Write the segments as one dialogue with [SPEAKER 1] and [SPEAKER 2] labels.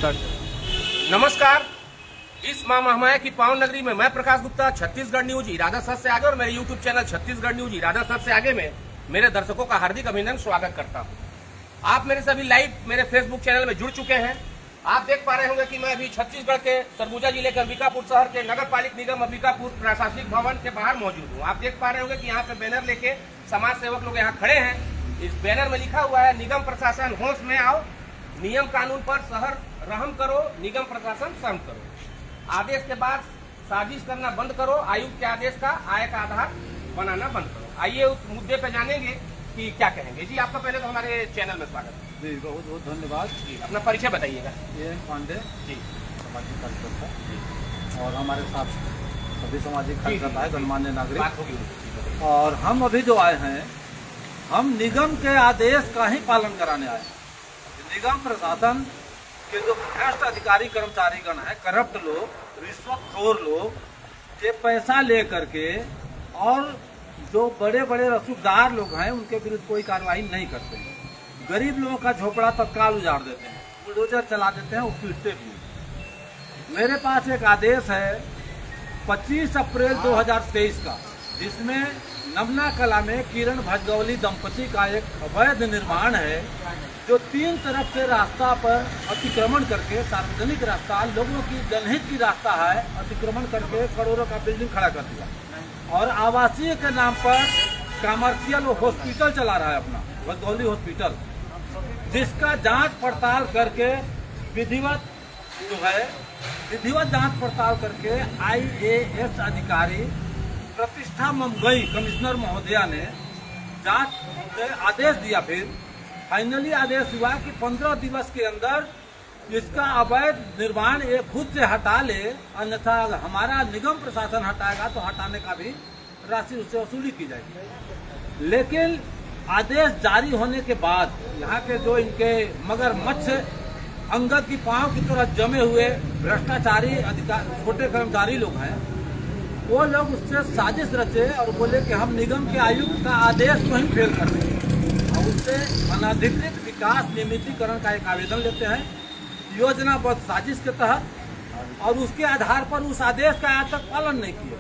[SPEAKER 1] नमस्कार। इस महामाया की पावन नगरी में मैं प्रकाश गुप्ता छत्तीसगढ़ न्यूज इरादा सच से आगे और मेरे यूट्यूब चैनल छत्तीसगढ़ न्यूज इरादा सच से आगे में मेरे दर्शकों का हार्दिक अभिनंदन स्वागत करता हूं। आप मेरे सभी लाइव मेरे फेसबुक चैनल में जुड़ चुके हैं। आप देख पा रहे होंगे कि मैं अभी छत्तीसगढ़ के सरगुजा जिले के अंबिकापुर शहर के नगर पालिक निगम अंबिकापुर प्रशासनिक भवन के बाहर मौजूद हूँ। आप देख पा रहे होंगे कि यहाँ पे बैनर लेके समाज सेवक लोग यहाँ खड़े हैं। इस बैनर में लिखा हुआ है, निगम प्रशासन होश में आओ, नियम कानून पर शहर रहम करो, निगम प्रशासन सहम करो। आदेश के बाद साजिश करना बंद करो, आयुक्त के आदेश का आय का आधार बनाना बंद करो। आइए उस मुद्दे पे जानेंगे कि क्या कहेंगे। जी, आपका पहले तो हमारे चैनल में स्वागत है।
[SPEAKER 2] जी, बहुत बहुत धन्यवाद। जी,
[SPEAKER 1] अपना परिचय बताइएगा।
[SPEAKER 2] ये पांडे
[SPEAKER 1] जी,
[SPEAKER 2] सामाजिक कार्यकर्ता और हमारे साथ सभी सामाजिक कार्यकर्ता है, गणमान्य नागरिक।
[SPEAKER 1] बात होगी।
[SPEAKER 2] और हम अभी जो आए हैं, हम निगम के आदेश का ही पालन कराने आए हैं। निगम प्रशासन के जो भ्रष्ट अधिकारी कर्मचारीगण है, करप्ट लोग, रिश्वतखोर लोग, ये पैसा ले करके और जो बड़े बड़े रसूखदार लोग हैं उनके विरुद्ध कोई कार्रवाई नहीं करते हैं। गरीब लोगों का झोपड़ा तत्काल उजाड़ देते हैं, बुलडोजर चला देते हैं, वो पीटते भी। मेरे पास एक आदेश है 25 अप्रैल 2023 का, जिसमें नमना कला में किरण भजगौली दंपति का एक अवैध निर्माण है, जो 3 तरफ से रास्ता पर अतिक्रमण करके, सार्वजनिक रास्ता, लोगों की जनहित की रास्ता है, अतिक्रमण करके करोड़ों का बिल्डिंग खड़ा कर दिया और आवासीय के नाम पर कमर्शियल हॉस्पिटल चला रहा है अपना, भजगौली हॉस्पिटल, जिसका जांच पड़ताल करके विधिवत जांच पड़ताल करके IAS अधिकारी प्रतिष्ठा ममगई कमिश्नर महोदया ने जांच आदेश दिया। फिर फाइनली आदेश हुआ कि 15 दिवस के अंदर इसका अवैध निर्माण ये खुद से हटा ले, अन्यथा हमारा निगम प्रशासन हटाएगा तो हटाने का भी राशि उससे वसूली की जाएगी। लेकिन आदेश जारी होने के बाद यहाँ के जो इनके मगरमच्छ अंगद की पांव की तरह जमे हुए भ्रष्टाचारी अधिकारी छोटे कर्मचारी लोग हैं, वो लोग उससे साजिश रचे और बोले कि हम निगम के आयुक्त का आदेश को ही फेल कर देंगे और उससे अनधिकृत विकास नियमितीकरण का एक आवेदन लेते हैं योजनाबद्ध साजिश के तहत, और उसके आधार पर उस आदेश का आज तक पालन नहीं किया।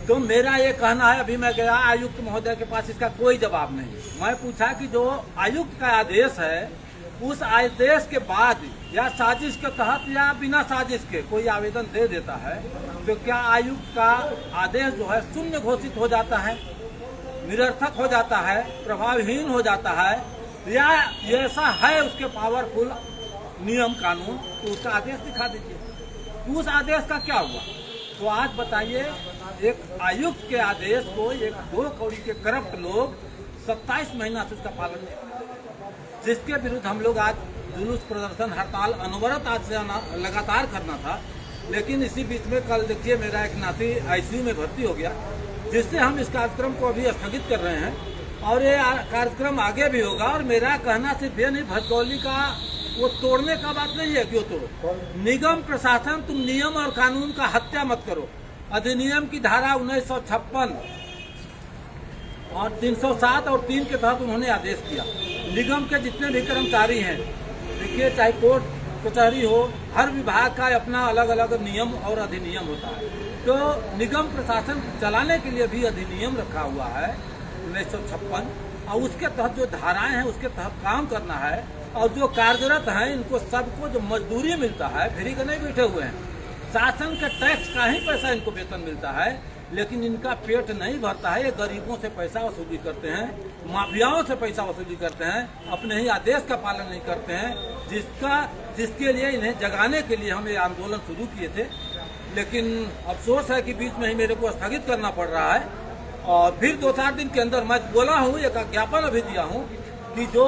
[SPEAKER 2] तो मेरा ये कहना है, अभी मैं गया आयुक्त महोदय के पास, इसका कोई जवाब नहीं। मैं पूछा कि जो आयुक्त का आदेश है, उस आदेश के बाद या साजिश के तहत या बिना साजिश के कोई आवेदन दे देता है तो क्या आयुक्त का आदेश जो है शून्य घोषित हो जाता है, निरर्थक हो जाता है, प्रभावहीन हो जाता है, या ऐसा है उसके पावरफुल नियम कानून, तो उसका आदेश दिखा दीजिए। उस आदेश का क्या हुआ? तो आज बताइए, एक आयुक्त के आदेश को एक 2 कौड़ी के करप्ट लोग 27 महीना से उसका पालन नहीं करते, जिसके विरुद्ध हम लोग आज जुलूस प्रदर्शन हड़ताल अनवरत आज से लगातार करना था। लेकिन इसी बीच में कल देखिए मेरा एक नाती ICU में भर्ती हो गया, जिससे हम इस कार्यक्रम को अभी स्थगित कर रहे हैं और ये कार्यक्रम आगे भी होगा। और मेरा कहना सिर्फ ये नहीं, भजगौली का वो तोड़ने का बात नहीं है, क्यों तोड़ो। निगम प्रशासन, तुम नियम और कानून का हत्या मत करो। अधिनियम की धारा 1956 और 307 और 3 के तहत उन्होंने आदेश दिया। निगम के जितने भी कर्मचारी हैं, देखिए चाहे कोर्ट कचहरी हो, हर विभाग का अपना अलग अलग नियम और अधिनियम होता है। तो निगम प्रशासन चलाने के लिए भी अधिनियम रखा हुआ है 1956, और उसके तहत जो धाराएं हैं उसके तहत काम करना है। और जो कार्यरत हैं, इनको सबको जो मजदूरी मिलता है, फ्री के नहीं बैठे हुए हैं, शासन के टैक्स का ही पैसा इनको वेतन मिलता है, लेकिन इनका पेट नहीं भरता है। ये गरीबों से पैसा वसूली करते हैं, माफियाओं से पैसा वसूली करते हैं, अपने ही आदेश का पालन नहीं करते हैं, जिसके लिए इन्हें जगाने के लिए हम ये आंदोलन शुरू किए थे। लेकिन अफसोस है कि बीच में ही मेरे को स्थगित करना पड़ रहा है। और फिर 2-4 दिन के अंदर मैं बोला हूँ, एक ज्ञापन अभी दिया हूँ कि जो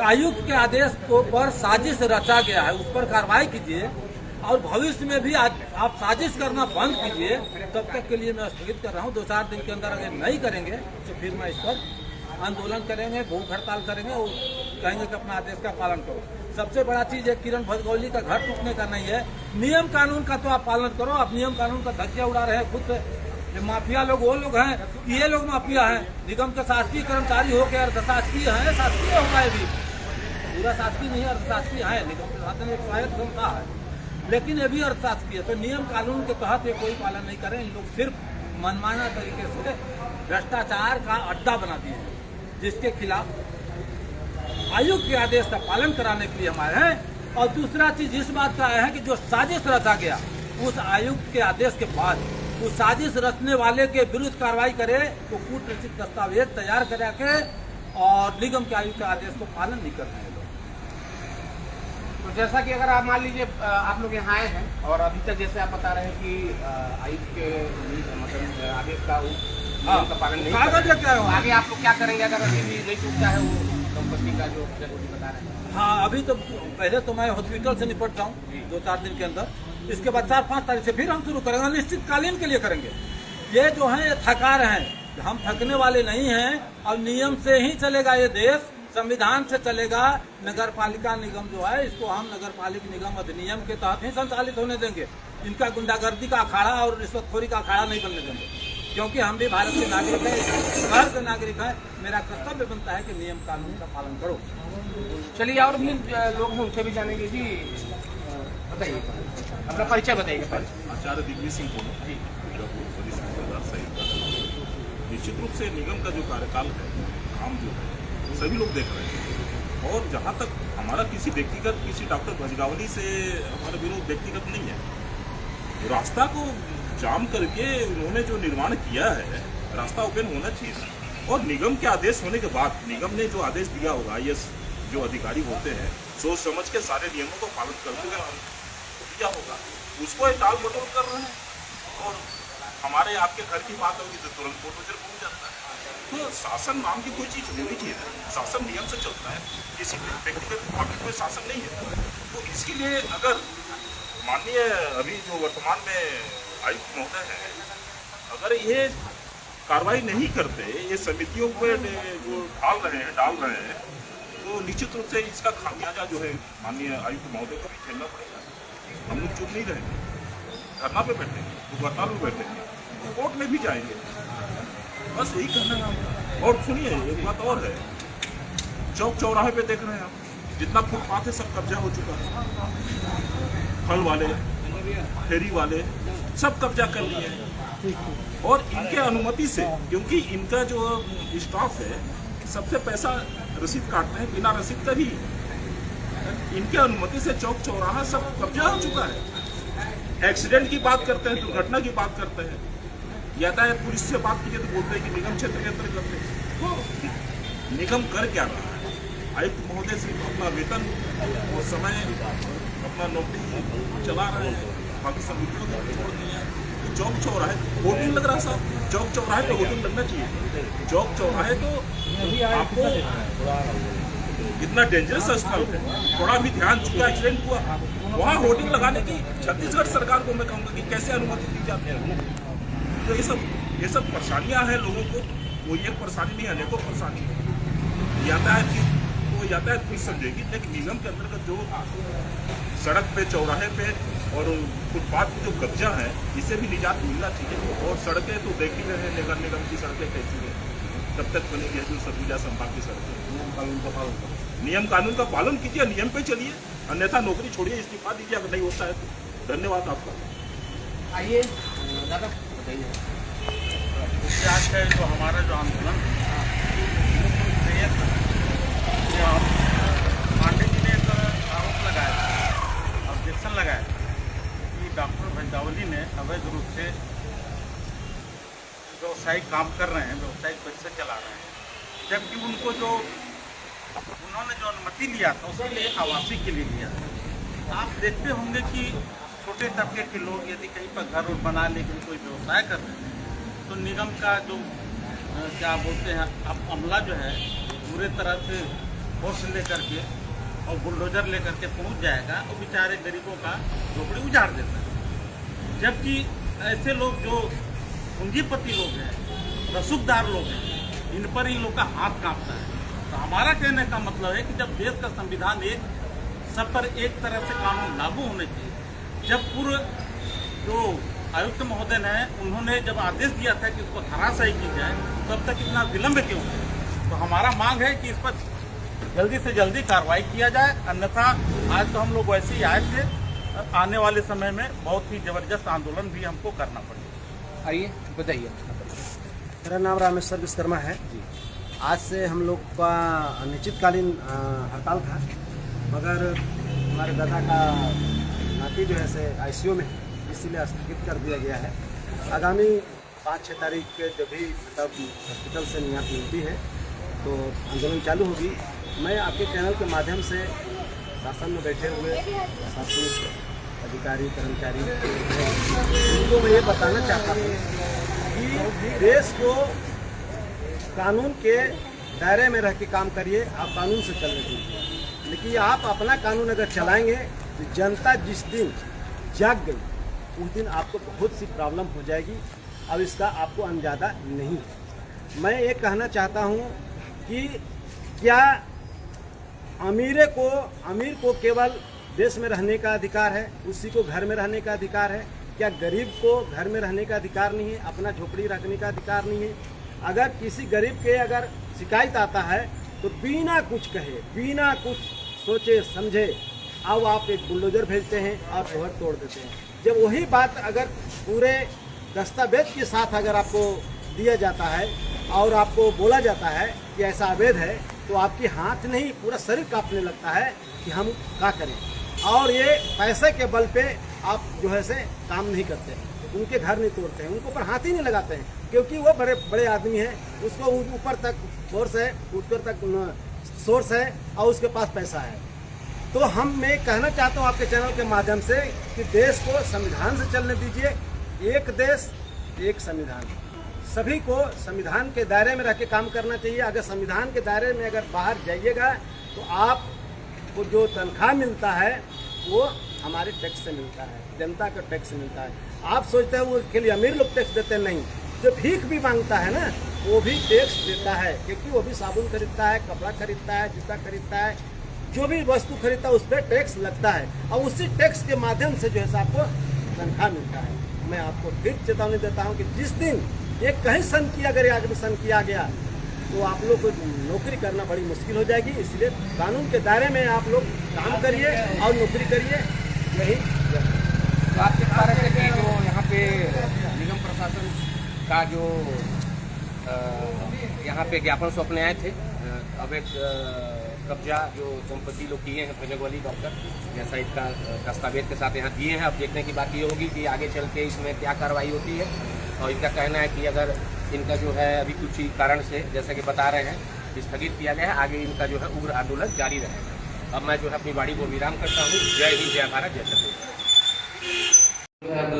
[SPEAKER 2] आयुक्त के आदेश पर साजिश रचा गया है उस पर कार्रवाई कीजिए, और भविष्य में भी आप साजिश करना बंद कीजिए। तब तक के लिए मैं स्थगित कर रहा हूँ। 2-4 दिन के अंदर अगर नहीं करेंगे तो फिर मैं इस पर आंदोलन करेंगे, भूख हड़ताल करेंगे और कहेंगे कि अपना आदेश का पालन करो। सबसे बड़ा चीज है, किरण भजगौली का घर टूटने का नहीं है, नियम कानून का तो आप पालन करो। आप नियम कानून का धज्जियां उड़ा रहे हैं खुद से। जो माफिया लोग वो लोग हैं, ये लोग माफिया हैं। निगम के शासकीय कर्मचारी हो के अर्धशासकीय हैं, शासकीय होगा ये भी। पूरा शासकीय नहीं, अर्थशास्त्री है, निगम प्रशासन एक स्वायत्त संस्था है, लेकिन ये भी अर्थशास्त्रीय। तो नियम कानून के तहत ये कोई पालन नहीं करें। इन लोग सिर्फ मनमाना तरीके से भ्रष्टाचार का अड्डा बना दिए हैं, जिसके खिलाफ आयोग के आदेश का पालन कराने के लिए हम आए हैं। और दूसरा चीज इस बात का है कि जो साजिश रचा गया, उस आयुक्त के आदेश के बाद उस साजिश रचने वाले के विरुद्ध कार्रवाई करे, तो कूट रचित दस्तावेज तैयार करा के, और निगम के आयुक्त के आदेश को पालन नहीं कर रहे हैं लोग।
[SPEAKER 1] तो जैसा कि अगर आप मान लीजिए आप लोग यहाँ आए हैं और अभी तक जैसे आप बता रहे हैं कि आयुक्त के मतलब आदेश का नियम का पालन नहीं कर रहे हैं, तो आगे आप लोग क्या करेंगे अगर अभी भी नहीं टूटता है वो कंपनी का जो बता रहे हैं?
[SPEAKER 2] हाँ, अभी तो पहले तो मैं हॉस्पिटल से निपट जाऊँ 2-4 दिन के अंदर, इसके बाद 4-5 तारीख से फिर हम शुरू करेंगे, निश्चितकालीन के लिए करेंगे। ये जो है थका रहे हैं, हम थकने वाले नहीं हैं। और नियम से ही चलेगा ये देश, संविधान से चलेगा। नगर पालिका निगम जो है, इसको हम नगर पालिका निगम अधिनियम के तहत ही संचालित होने देंगे। इनका गुंडागर्दी का अखाड़ा और रिश्वतखोरी का अखाड़ा नहीं बनने देंगे, क्योंकि हम भी भारत के नागरिक हैं, शहर के नागरिक हैं। मेरा कर्तव्य बनता है कि नियम कानून का पालन करो।
[SPEAKER 1] चलिए, और भी लोग हैं, उनसे भी जानेंगे। जी बताइए, अपना परिचय बताइए पहले।
[SPEAKER 3] आचार्य दिग्विजय सिंह को वरिष्ठ पत्रकार सहित निश्चित रूप से निगम का जो कार्यकाल है, काम जो है, सभी लोग देख रहे हैं। और जहाँ तक हमारा किसी व्यक्तिगत, किसी डॉक्टर भजगावली से हमारा विरोध व्यक्तिगत नहीं है। रास्ता को जाम करके उन्होंने जो निर्माण किया है, रास्ता ओपन होना चाहिए। और निगम के आदेश होने के बाद, निगम ने जो आदेश दिया होगा, ये जो अधिकारी होते हैं सोच समझ के सारे नियमों को पालन करते हुए दिया होगा, उसको टाल मटोल कर रहे हैं। और हमारे आपके घर की बात होगी तो तुरंत फोटो पहुंच जाता है। तो शासन नाम की कोई चीज होनी चाहिए ना, शासन नियम से चलता है, किसी व्यक्तिगत पर कोई शासन नहीं है। तो इसके लिए अगर माननीय अभी जो वर्तमान में आयुक्त महोदय हैं, अगर ये कार्रवाई नहीं करते, ये समितियों पर जो डाल रहे हैं, तो निश्चित रूप से इसका खामियाजा जो है माननीय आयुक्त महोदय को भी झेलना पड़ेगा। हम लोग चुप नहीं रहेंगे, धरना पे बैठेंगे, हड़ताल में बैठेंगे, कोर्ट में भी जाएंगे, बस यही करना है हमको। और सुनिए, एक बात और है, चौक चौराहे पे देख रहे हैं आप, जितना फुटपाथ है सब कब्जा हो चुका है। फल वाले, फेरी वाले सब कब्जा कर लिए हैं। और इनके अनुमति से, क्योंकि इनका जो स्टाफ है सबसे पैसा रसीद काटते हैं, बिना रसीद का भी इनके अनुमति से चौक चौराहा सब कब्जा हो चुका है। एक्सीडेंट की बात करते हैं, दुर्घटना की बात करते हैं, यातायात पुलिस से बात कीजिए तो बोलते हैं कि निगम क्षेत्र के अंतर्गत है। तो निगम कर क्या रहा है? आयुक्त महोदय सिर्फ अपना वेतन और समय, अपना नौकरी चला रहे हैं, बाकी समितियों को छोड़ दिए हैं। चौक चौराहे होर्डिंग लग रहा साहब, चौक चौराहे पे होर्डिंग लगना चाहिए। चौक चौराहे तो आपको इतना डेंजरस स्थल है, थोड़ा भी ध्यान चुका, एक्सीडेंट हुआ, वहाँ होर्डिंग लगाने की छत्तीसगढ़ सरकार को मैं कहूँगा कि कैसे अनुमति दी जाती है। तो ये सब परेशानियाँ हैं लोगों को, कोई एक परेशानी नहीं, अनेकों परेशानी है। यातायात की तो यातायात पुलिस समझेगी, लेकिन निगम के अंतर्गत जो सड़क पे, चौराहे पे और फुटपाथ की जो कब्जा है, इसे भी निजात मिलना चाहिए। और सड़कें तो देख ही रहे हैं, नगर निगम की सड़कें कैसी है, कब तक बनेगी जो सरगुजा संभाग की सड़कें। नियम कानून का पालन कीजिए, नियम पे चलिए, अन्यथा नौकरी छोड़िए, इस्तीफा दीजिए अगर नहीं होता है तो। धन्यवाद आपका।
[SPEAKER 1] आइए दादा बताइए।
[SPEAKER 4] आज का जो हमारा जो आंदोलन पांडे जी ने एक आरोप लगाया था, ऑब्जेक्शन लगाया कि डॉक्टर भंजावली ने अवैध रूप से व्यवसायिक काम कर रहे हैं, व्यवसायिक पैसे चला रहे हैं, जबकि उनको जो उन्होंने जो अनुमति लिया था उसके लिए आवासीय के लिए लिया था। आप देखते होंगे कि छोटे तबके के लोग यदि कहीं पर घर बना लेकर कोई व्यवसाय कर रहे हैं तो निगम का जो क्या बोलते हैं अब अमला जो है पूरे तरह से फोर्स लेकर के और बुलडोजर लेकर के पहुंच जाएगा और बेचारे गरीबों का झोपड़ी उजाड़ देता है। जबकि ऐसे लोग जो पूंजीपति लोग हैं, रसूखदार लोग हैं, इन पर इन लोग का हाथ कांपता है। तो हमारा कहने का मतलब है कि जब देश का संविधान एक सब पर एक तरह से कानून लागू होने चाहिए, जब पूर्व जो आयुक्त महोदय ने उन्होंने जब आदेश दिया था कि उसको धराशायी की जाए, तब तक इतना विलंब क्यों है? तो हमारा मांग है कि इस पर जल्दी से जल्दी कार्रवाई किया जाए, अन्यथा आज तो हम लोग वैसे ही आए थे, आने वाले समय में बहुत ही जबरदस्त आंदोलन भी हमको करना पड़ेगा।
[SPEAKER 1] आइए बताइए।
[SPEAKER 5] मेरा नाम रामेश्वर विश्वकर्मा है। आज से हम लोग का अनिश्चितकालीन हड़ताल था, मगर हमारे दादा का नाती जो है से ICU में है, इसीलिए स्थगित कर दिया गया है। आगामी 5-6 तारीख के जब भी मतलब हॉस्पिटल से नियत मिलती है तो आंदोलन चालू होगी। मैं आपके चैनल के माध्यम से शासन में बैठे हुए प्रशासनिक अधिकारी कर्मचारी उनको मैं ये बताना चाहता हूँ कि देश को कानून के दायरे में रह के काम करिए, आप कानून से चलने दीजिए। लेकिन आप अपना कानून अगर चलाएंगे तो जनता जिस दिन जाग गई उस दिन आपको बहुत सी प्रॉब्लम हो जाएगी। अब इसका आपको अंदाजा नहीं है। मैं ये कहना चाहता हूँ कि क्या अमीर को केवल देश में रहने का अधिकार है, उसी को घर में रहने का अधिकार है? क्या गरीब को घर में रहने का अधिकार नहीं है, अपना झोपड़ी रखने का अधिकार नहीं है? अगर किसी गरीब के अगर शिकायत आता है तो बिना कुछ कहे, बिना कुछ सोचे समझे अब आप एक बुलडोजर भेजते हैं और शहर तोड़ देते हैं। जब वही बात अगर पूरे दस्तावेज के साथ अगर आपको दिया जाता है और आपको बोला जाता है कि ऐसा अवैध है, तो आपके हाथ नहीं पूरा शरीर कांपने लगता है कि हम क्या करें। और ये पैसे के बल पे आप जो है से काम नहीं करते, उनके घर नहीं तोड़ते हैं, उनको ऊपर हाथ ही नहीं लगाते हैं, क्योंकि वो बड़े बड़े आदमी हैं, उसको ऊपर तक फोर्स है, ऊपर तक सोर्स है और उसके पास पैसा है। तो मैं कहना चाहता हूँ आपके चैनल के माध्यम से कि देश को संविधान से चलने दीजिए। एक देश एक संविधान, सभी को संविधान के दायरे में रह के काम करना चाहिए। अगर संविधान के दायरे में अगर बाहर जाइएगा तो आपको जो तनख्वाह मिलता है वो हमारे टैक्स से मिलता है, जनता का टैक्स मिलता है। आप सोचते हैं वो के लिए अमीर लोग टैक्स देते नहीं, जो भीख भी मांगता है ना वो भी टैक्स देता है, क्योंकि वो भी साबुन खरीदता है, कपड़ा खरीदता है, जूता खरीदता है, जो भी वस्तु खरीदता है उस पर टैक्स लगता है और उसी टैक्स के माध्यम से जो है आपको तनख्वाह मिलता है। मैं आपको फिर चेतावनी देता हूँ कि जिस दिन ये कहीं सन किया अगर एडमिशन किया गया तो आप लोग को नौकरी करना बड़ी मुश्किल हो जाएगी। इसलिए कानून के दायरे में आप लोग काम करिए और नौकरी करिए। यही
[SPEAKER 1] तो आपके कारण है कि जो यहाँ पे निगम प्रशासन का जो यहाँ पे ज्ञापन सौंपने आए थे, अब एक कब्जा जो दंपति लोग किए हैं फजगवाली डॉक्टर, जैसा इसका दस्तावेज के साथ यहाँ दिए हैं। अब देखने की बात ये होगी कि आगे चल के इसमें क्या कार्रवाई होती है। और इनका कहना है कि अगर इनका जो है अभी कुछ कारण से जैसा कि बता रहे हैं स्थगित किया गया है, आगे इनका जो है उग्र आंदोलन जारी रहेगा। अब मैं जो है अपनी वाणी को विराम करता हूँ। जय हिंद, जय भारत, जय छत्तीसगढ़। अब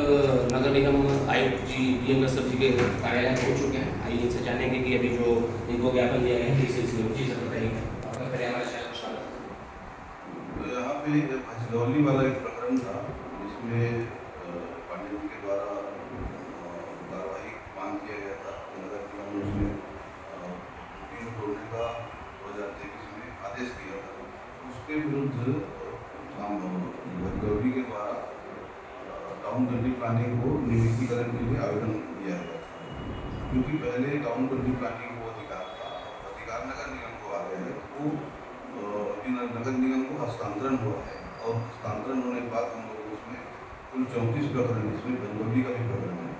[SPEAKER 1] नगर निगम आयुक्त जी DMS सब जी के कार्यालय हो चुके हैं। आइए इनसे जानेंगे कि अभी जो इनको ज्ञापन दिया गया है किस सिलसिले में चीज़ बताइए।
[SPEAKER 6] तो यहाँ पे भजगौली वाला एक प्रकरण था जिसमें पांडे जी के द्वारा कार्रवाई मांग किया गया था। नगर निगम ने उसमें बुकिंग तोड़ने का 2023 में आदेश दिया था। उसके विरुद्ध भजगौली के द्वारा टाउन गंडी प्लानिंग को नियमितीकरण के लिए आवेदन दिया गया था। क्योंकि पहले टाउन गंडी प्लानिंग को अधिकार था, अधिकार नगर निगम को आ गया है, वो नगर निगम को हस्तांतरण हुआ है। और हस्तांतरण होने के बाद हम लोग उसमें कुल 34 प्रकरण, जिसमें भजगौली का भी प्रकरण है,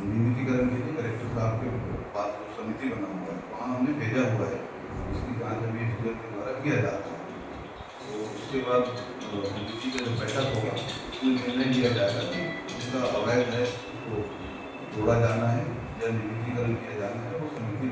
[SPEAKER 6] नियमितीकरण के लिए कलेक्टर साहब के पास जो समिति बना हुआ है वहाँ हमने भेजा हुआ है। इसकी जाँच अभी एसडीएम के द्वारा किया जा रहा है। तो उसके बाद समिति का जो बैठक होगा उसमें निर्णय लिया जाएगा कि जिसका अवैध है उसको तोड़ा जाना है या नियमितीकरण किया जाना है। वो समिति